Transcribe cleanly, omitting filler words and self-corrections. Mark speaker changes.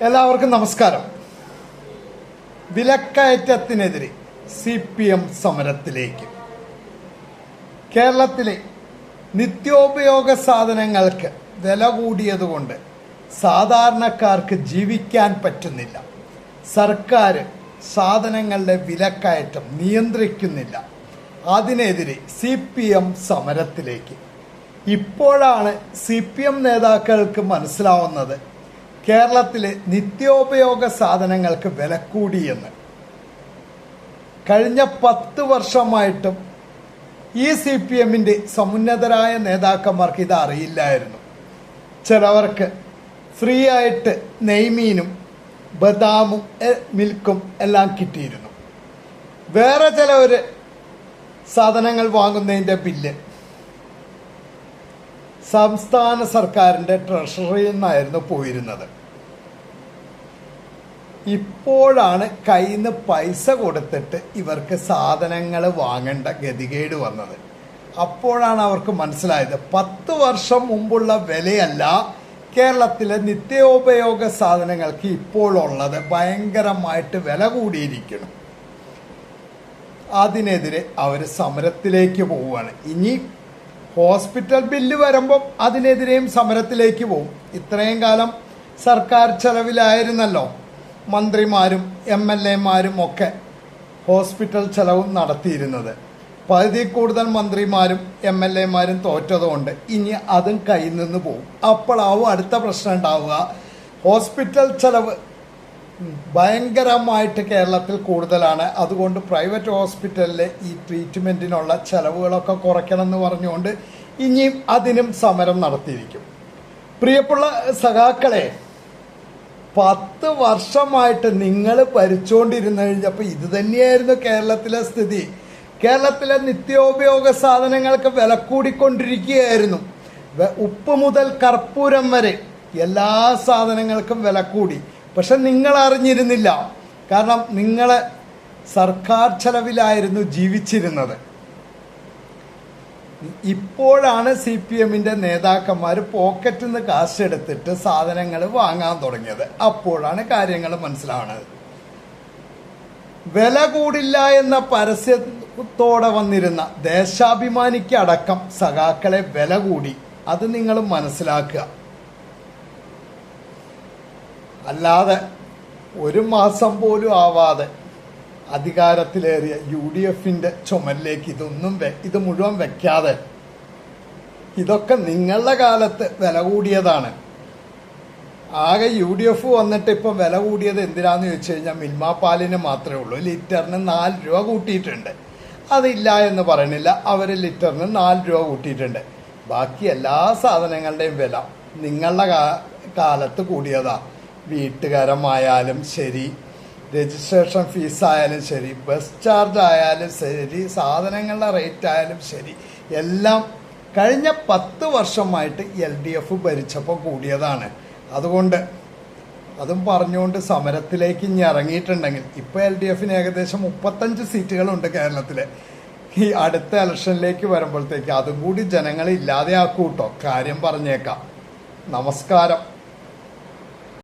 Speaker 1: എല്ലാവർക്കും നമസ്കാരം. വിലക്കയറ്റത്തിനെതിരെ CPM സമരത്തിലേക്ക്. കേരളത്തിലെ നിത്യോപയോഗ സാധനങ്ങൾക്ക് വില കൂടിയതുകൊണ്ട് സാധാരണക്കാർക്ക് ജീവിക്കാൻ പറ്റുന്നില്ല. സർക്കാർ സാധനങ്ങളുടെ വിലക്കയറ്റം നിയന്ത്രിക്കുന്നില്ല. അതിനെതിരെ CPM സമരത്തിലേക്ക്. ഇപ്പോഴാണ് CPM നേതാക്കൾക്ക് മനസ്സിലാവുന്നത് കേരളത്തിലെ നിത്യോപയോഗ സാധനങ്ങൾക്ക് വില കൂടിയെന്ന്. കഴിഞ്ഞ 10 വർഷമായിട്ടും ഈ CPMന്റെ സമുന്നതരായ നേതാക്കന്മാർക്ക് ഇത് അറിയില്ലായിരുന്നു. ചിലവർക്ക് ഫ്രീ ആയിട്ട് നെയ്മീനും ബദാമും മിൽക്കും എല്ലാം കിട്ടിയിരുന്നു. വേറെ ചിലവർ സാധനങ്ങൾ വാങ്ങുന്നതിൻ്റെ ബില്ല് സംസ്ഥാന സർക്കാരിൻ്റെ ട്രഷറിയിൽ നിന്നായിരുന്നു പോയിരുന്നത്. ഇപ്പോഴാണ് കയ്യിൽ നിന്ന് പൈസ കൊടുത്തിട്ട് ഇവർക്ക് സാധനങ്ങൾ വാങ്ങേണ്ട ഗതികേട് വന്നത്. അപ്പോഴാണ് അവർക്ക് മനസ്സിലായത് 10 വർഷം മുമ്പുള്ള വിലയല്ല കേരളത്തിലെ നിത്യോപയോഗ സാധനങ്ങൾക്ക് ഇപ്പോഴുള്ളത്. ഭയങ്കരമായിട്ട് വില കൂടിയിരിക്കണം. അതിനെതിരെ അവർ സമരത്തിലേക്ക് പോവുകയാണ്. ഇനി ഹോസ്പിറ്റൽ ബില്ല് വരുമ്പം അതിനെതിരെയും സമരത്തിലേക്ക് പോകും. ഇത്രയും കാലം സർക്കാർ ചെലവിലായിരുന്നല്ലോ മന്ത്രിമാരും MLAമാരും ഒക്കെ ഹോസ്പിറ്റൽ ചെലവും നടത്തിയിരുന്നത്. പകുതി കൂടുതൽ മന്ത്രിമാരും MLAമാരും തോറ്റതുകൊണ്ട് ഇനി അതും കയ്യിൽ നിന്ന് പോകും. അപ്പോഴാവും അടുത്ത പ്രശ്നം ഉണ്ടാവുക. ഹോസ്പിറ്റൽ ചെലവ് ഭയങ്കരമായിട്ട് കേരളത്തിൽ കൂടുതലാണ്. അതുകൊണ്ട് പ്രൈവറ്റ് ഹോസ്പിറ്റലിലെ ഈ ട്രീറ്റ്മെൻറ്റിനുള്ള ചെലവുകളൊക്കെ കുറയ്ക്കണം എന്ന് പറഞ്ഞുകൊണ്ട് ഇനിയും അതിനും സമരം നടത്തിയിരിക്കും. പ്രിയപ്പെട്ട സഖാക്കളെ, 10 വർഷമായിട്ട് നിങ്ങൾ ഭരിച്ചുകൊണ്ടിരുന്നു കഴിഞ്ഞപ്പോൾ ഇത് തന്നെയായിരുന്നു കേരളത്തിലെ സ്ഥിതി. കേരളത്തിലെ നിത്യോപയോഗ സാധനങ്ങൾക്ക് വില കൂടിക്കൊണ്ടിരിക്കുകയായിരുന്നു. ഉപ്പ് മുതൽ കർപ്പൂരം വരെ എല്ലാ സാധനങ്ങൾക്കും വില കൂടി. പക്ഷെ നിങ്ങൾ അറിഞ്ഞിരുന്നില്ല. കാരണം നിങ്ങൾ സർക്കാർ ചെലവിലായിരുന്നു ജീവിച്ചിരുന്നത്. ഇപ്പോഴാണ് CPMന്റെ നേതാക്കന്മാർ പോക്കറ്റിൽ നിന്ന് കാശെടുത്തിട്ട് സാധനങ്ങൾ വാങ്ങാൻ തുടങ്ങിയത്. അപ്പോഴാണ് കാര്യങ്ങൾ മനസ്സിലാവുന്നത്. വില കൂടില്ല എന്ന പരസ്യത്തോടെ വന്നിരുന്ന ദേശാഭിമാനിക്ക് അടക്കം സഖാക്കളെ വില കൂടി. അത് നിങ്ങൾ മനസ്സിലാക്കുക. അല്ലാതെ 1 മാസം പോലും ആവാതെ അധികാരത്തിലേറിയ UDFന്റെ ചുമലിലേക്ക് ഇത് മുഴുവൻ വെക്കാതെ, ഇതൊക്കെ നിങ്ങളുടെ കാലത്ത് വില കൂടിയതാണ്. ആകെ UDF വന്നിട്ട് ഇപ്പം വില കൂടിയത് എന്തിനാന്ന് ചോദിച്ചു കഴിഞ്ഞാൽ മിൽമ പാലിന് മാത്രമേ ഉള്ളൂ. ലിറ്ററിന് 4 രൂപ കൂട്ടിയിട്ടുണ്ട്. അതില്ല എന്ന് പറയണില്ല. അവർ ലിറ്ററിന് 4 രൂപ കൂട്ടിയിട്ടുണ്ട്. ബാക്കി എല്ലാ സാധനങ്ങളുടെയും വില നിങ്ങളുടെ കാലത്ത് കൂടിയതാ. വീട്ടുകാരമായാലും ശരി, രജിസ്ട്രേഷൻ ഫീസായാലും ശരി, ബസ് ചാർജ് ആയാലും ശരി, സാധനങ്ങളുടെ റേറ്റ് ആയാലും ശരി, എല്ലാം കഴിഞ്ഞ 10 വർഷമായിട്ട് LDF ഭരിച്ചപ്പോൾ കൂടിയതാണ്. അതുകൊണ്ട് അതും പറഞ്ഞുകൊണ്ട് സമരത്തിലേക്ക് ഇനി ഇറങ്ങിയിട്ടുണ്ടെങ്കിൽ ഇപ്പോൾ LDFന് ഏകദേശം 35 സീറ്റുകളുണ്ട് കേരളത്തിൽ. ഈ അടുത്ത ഇലക്ഷനിലേക്ക് വരുമ്പോഴത്തേക്ക് അതും കൂടി ജനങ്ങളെ ഇല്ലാതെയാക്കൂട്ടോ. കാര്യം പറഞ്ഞേക്കാം. നമസ്കാരം.